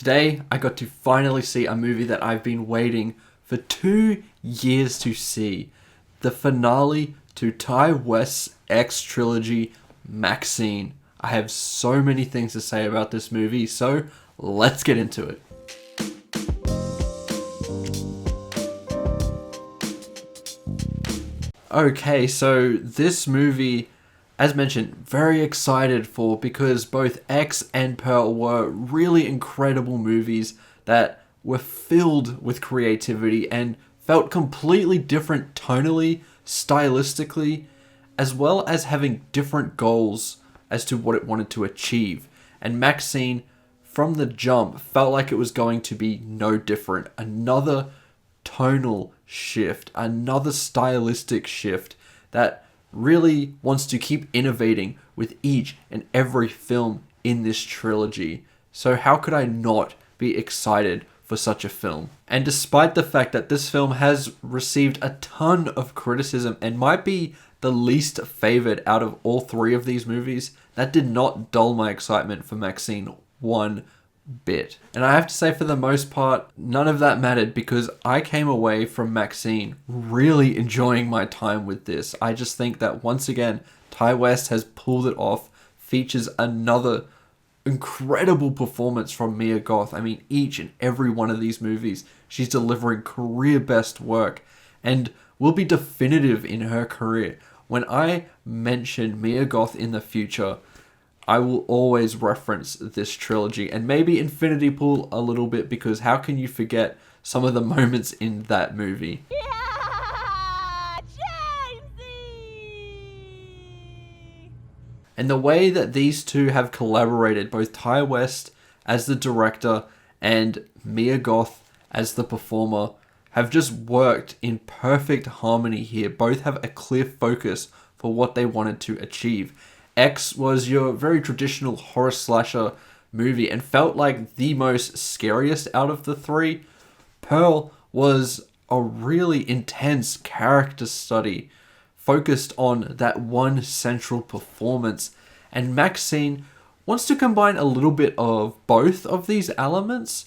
Today, I got to finally see a movie that I've been waiting for 2 years to see. The finale to Ty West's X trilogy, Maxxxine. I have so many things to say about this movie, so let's get into it. Okay, so this movie, as mentioned, very excited for because both X and Pearl were really incredible movies that were filled with creativity and felt completely different tonally, stylistically, as well as having different goals as to what it wanted to achieve. And Maxxxine, from the jump, felt like it was going to be no different. Another tonal shift, another stylistic shift that really wants to keep innovating with each and every film in this trilogy. So how could I not be excited for such a film? And despite the fact that this film has received a ton of criticism and might be the least favored out of all three of these movies, that did not dull my excitement for Maxxxine one bit. And I have to say, for the most part, none of that mattered because I came away from Maxxxine really enjoying my time with this. I just think that once again, Ty West has pulled it off, features another incredible performance from Mia Goth. I mean, each and every one of these movies, she's delivering career best work and will be definitive in her career. When I mention Mia Goth in the future, I will always reference this trilogy and maybe Infinity Pool a little bit, because how can you forget some of the moments in that movie? Yeah, Jamesy! And the way that these two have collaborated, both Ty West as the director and Mia Goth as the performer, have just worked in perfect harmony here. Both have a clear focus for what they wanted to achieve. X was your very traditional horror slasher movie and felt like the most scariest out of the three. Pearl was a really intense character study focused on that one central performance. And Maxxxine wants to combine a little bit of both of these elements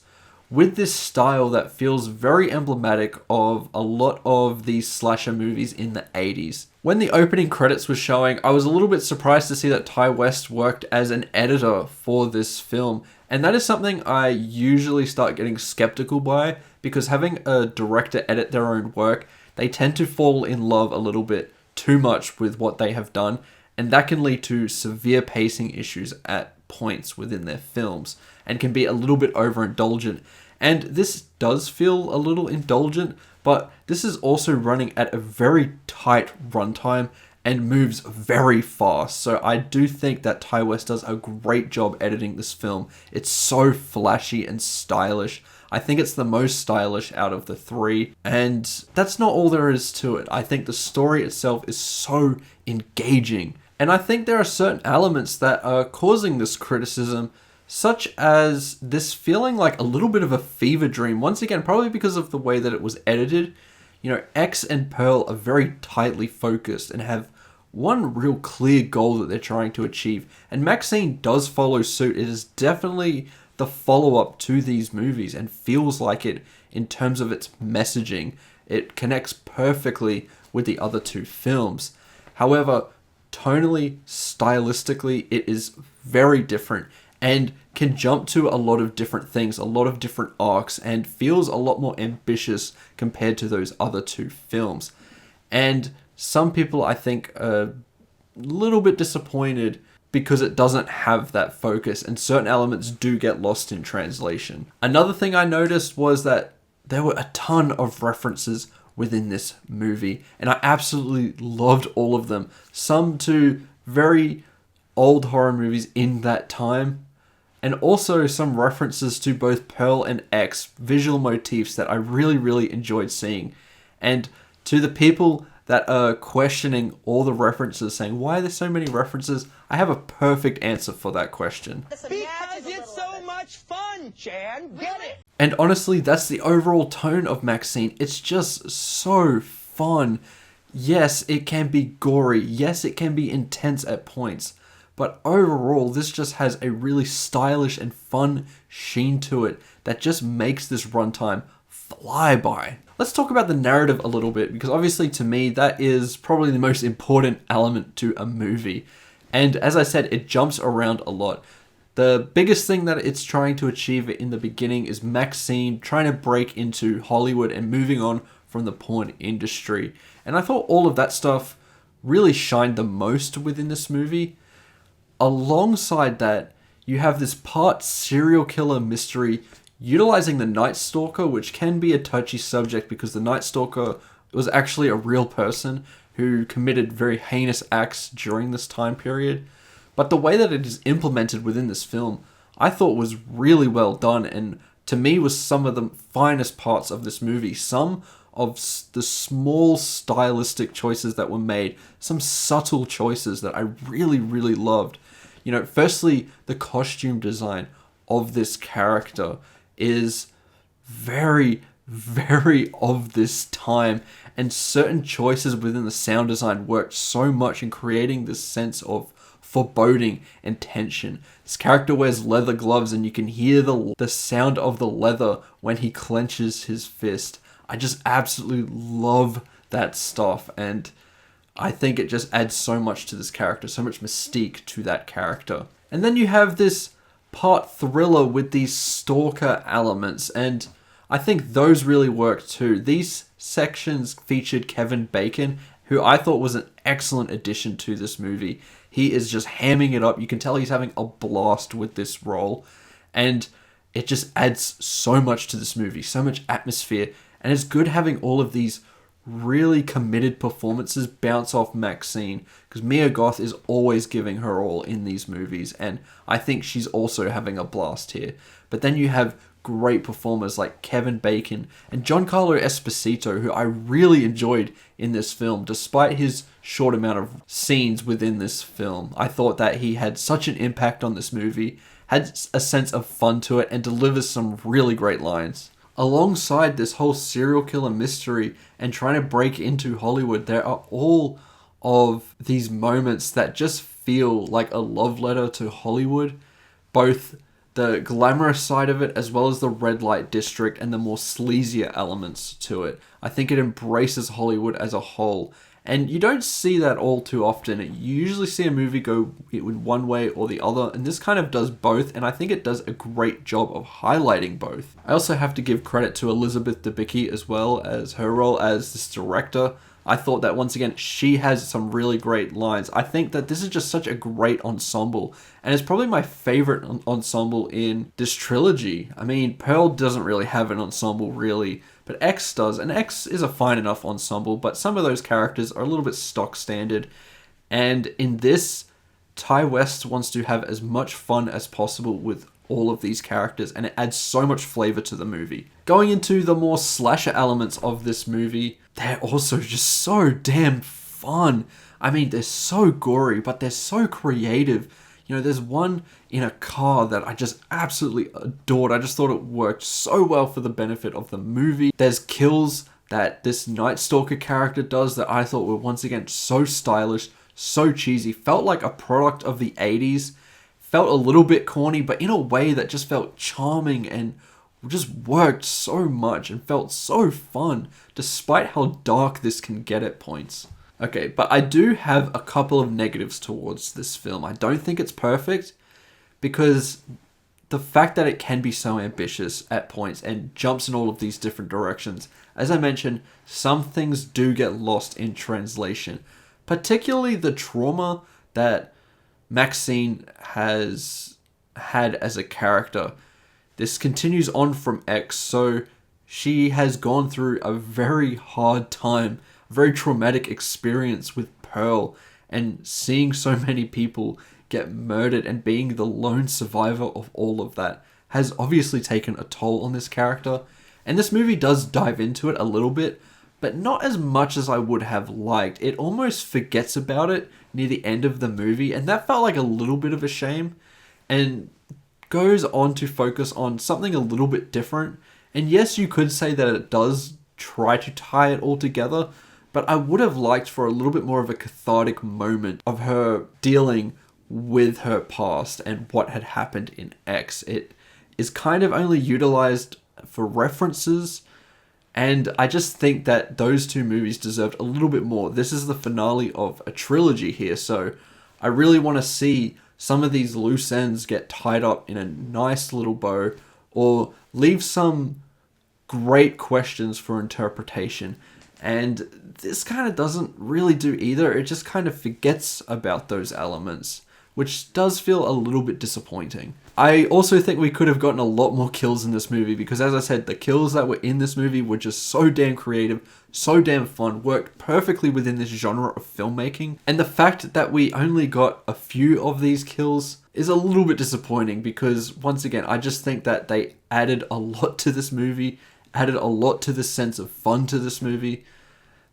with this style that feels very emblematic of a lot of these slasher movies in the 80s. When the opening credits was showing, I was a little bit surprised to see that Ty West worked as an editor for this film. And that is something I usually start getting skeptical by, because having a director edit their own work, they tend to fall in love a little bit too much with what they have done. And that can lead to severe pacing issues at points within their films and can be a little bit overindulgent. And this does feel a little indulgent, but this is also running at a very tight runtime and moves very fast. So I do think that Ty West does a great job editing this film. It's so flashy and stylish. I think it's the most stylish out of the three. And that's not all there is to it. I think the story itself is so engaging. And I think there are certain elements that are causing this criticism, such as this feeling like a little bit of a fever dream. Once again, probably because of the way that it was edited. You know, X and Pearl are very tightly focused and have one real clear goal that they're trying to achieve. And Maxxxine does follow suit. It is definitely the follow-up to these movies and feels like it in terms of its messaging. It connects perfectly with the other two films. However, tonally, stylistically, it is very different and can jump to a lot of different things, a lot of different arcs, and feels a lot more ambitious compared to those other two films. And some people, I think, are a little bit disappointed because it doesn't have that focus and certain elements do get lost in translation. Another thing I noticed was that there were a ton of references within this movie, and I absolutely loved all of them. Some to very old horror movies in that time, and also some references to both Pearl and X, visual motifs that I really enjoyed seeing. And to the people that are questioning all the references, saying, why are there so many references? I have a perfect answer for that question. Because it's so much fun, Jan. Get it? And honestly, that's the overall tone of Maxxxine. It's just so fun. Yes, it can be gory. Yes, it can be intense at points. But overall, this just has a really stylish and fun sheen to it that just makes this runtime fly by. Let's talk about the narrative a little bit, because obviously to me, that is probably the most important element to a movie. And as I said, it jumps around a lot. The biggest thing that it's trying to achieve in the beginning is Maxxxine trying to break into Hollywood and moving on from the porn industry. And I thought all of that stuff really shined the most within this movie. Alongside that, you have this part serial killer mystery utilizing the Night Stalker, which can be a touchy subject because the Night Stalker was actually a real person who committed very heinous acts during this time period. But the way that it is implemented within this film, I thought was really well done, and to me was some of the finest parts of this movie. Some of the small stylistic choices that were made, some subtle choices that I really, really loved. You know, firstly, the costume design of this character is very, very of this time, and certain choices within the sound design worked so much in creating this sense of foreboding and tension. This character wears leather gloves, and you can hear the sound of the leather when he clenches his fist. I just absolutely love that stuff, and I think it just adds so much to this character, so much mystique to that character. And then you have this part thriller with these stalker elements, and I think those really work too. These sections featured Kevin Bacon, who I thought was an excellent addition to this movie. He is just hamming it up. You can tell he's having a blast with this role, and it just adds so much to this movie, so much atmosphere, and it's good having all of these really committed performances bounce off Maxxxine, because Mia Goth is always giving her all in these movies, and I think she's also having a blast here. But then you have great performers like Kevin Bacon and Giancarlo Esposito, who I really enjoyed in this film, despite his short amount of scenes within this film. I thought that he had such an impact on this movie, had a sense of fun to it, and delivers some really great lines. Alongside this whole serial killer mystery and trying to break into Hollywood, there are all of these moments that just feel like a love letter to Hollywood, both the glamorous side of it as well as the red light district and the more sleazier elements to it. I think it embraces Hollywood as a whole, and you don't see that all too often. You usually see a movie go in one way or the other, and this kind of does both, and I think it does a great job of highlighting both. I also have to give credit to Elizabeth Debicki as well as her role as this director. I thought that once again, she has some really great lines. I think that this is just such a great ensemble, and it's probably my favorite ensemble in this trilogy. I mean, Pearl doesn't really have an ensemble really, but X does, and X is a fine enough ensemble, but some of those characters are a little bit stock standard, and in this, Ty West wants to have as much fun as possible with all of these characters, and it adds so much flavor to the movie. Going into the more slasher elements of this movie, they're also just so damn fun. I mean, they're so gory, but they're so creative. You know, there's one in a car that I just absolutely adored. I just thought it worked so well for the benefit of the movie. There's kills that this Night Stalker character does that I thought were once again so stylish, so cheesy, felt like a product of the 80s, felt a little bit corny, but in a way that just felt charming and just worked so much and felt so fun, despite how dark this can get at points. Okay, but I do have a couple of negatives towards this film. I don't think it's perfect, because the fact that it can be so ambitious at points and jumps in all of these different directions, as I mentioned, some things do get lost in translation, particularly the trauma that Maxxxine has had as a character. This continues on from X, so she has gone through a very hard time, a very traumatic experience with Pearl, and seeing so many people get murdered and being the lone survivor of all of that has obviously taken a toll on this character. And this movie does dive into it a little bit, but not as much as I would have liked. It almost forgets about it near the end of the movie, and that felt like a little bit of a shame, and goes on to focus on something a little bit different. And yes, you could say that it does try to tie it all together, but I would have liked for a little bit more of a cathartic moment of her dealing with her past and what had happened in X. It is kind of only utilized for references, and I just think that those two movies deserved a little bit more. This is the finale of a trilogy here, so I really want to see some of these loose ends get tied up in a nice little bow, or leave some great questions for interpretation. And this kind of doesn't really do either. It just kind of forgets about those elements, which does feel a little bit disappointing. I also think we could have gotten a lot more kills in this movie, because as I said, the kills that were in this movie were just so damn creative, so damn fun, worked perfectly within this genre of filmmaking. And the fact that we only got a few of these kills is a little bit disappointing, because once again, I just think that they added a lot to this movie, added a lot to the sense of fun to this movie,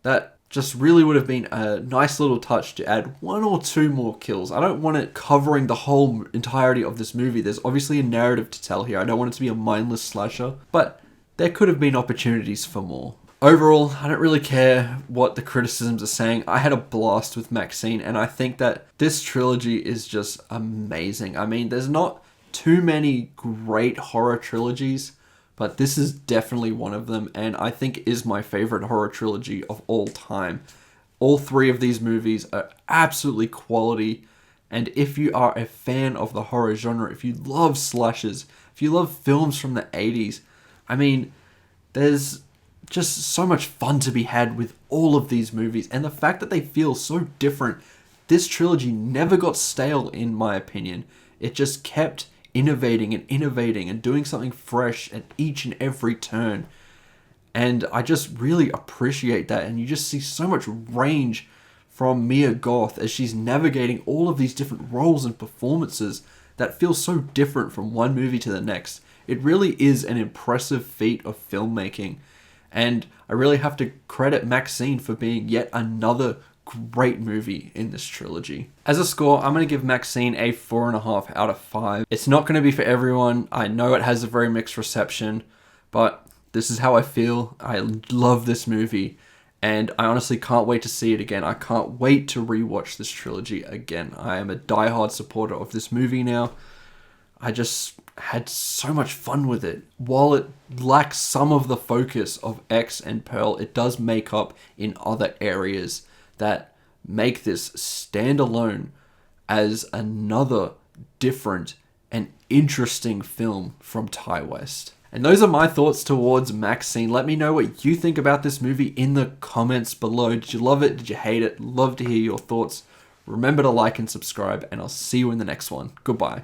that just really would have been a nice little touch to add one or two more kills. I don't want it covering the whole entirety of this movie. There's obviously a narrative to tell here. I don't want it to be a mindless slasher, but there could have been opportunities for more. Overall, I don't really care what the criticisms are saying. I had a blast with Maxxxine, and I think that this trilogy is just amazing. I mean, there's not too many great horror trilogies, but this is definitely one of them, and I think is my favorite horror trilogy of all time. All three of these movies are absolutely quality, and if you are a fan of the horror genre, if you love slashers, if you love films from the 80s, I mean, there's just so much fun to be had with all of these movies, and the fact that they feel so different. This trilogy never got stale, in my opinion. It just kept innovating and doing something fresh at each and every turn. And I just really appreciate that. And you just see so much range from Mia Goth as she's navigating all of these different roles and performances that feel so different from one movie to the next. It really is an impressive feat of filmmaking. And I really have to credit Maxxxine for being yet another great movie in this trilogy. As a score, I'm going to give Maxxxine a 4.5 out of 5. It's not going to be for everyone. I know it has a very mixed reception, but this is how I feel. I love this movie, and I honestly can't wait to see it again. I can't wait to rewatch this trilogy again. I am a diehard supporter of this movie now. I just had so much fun with it. While it lacks some of the focus of X and Pearl, it does make up in other areas that make this stand alone as another different and interesting film from Ty West. And those are my thoughts towards Maxxxine. Let me know what you think about this movie in the comments below. Did you love it? Did you hate it? Love to hear your thoughts. Remember to like and subscribe, and I'll see you in the next one. Goodbye.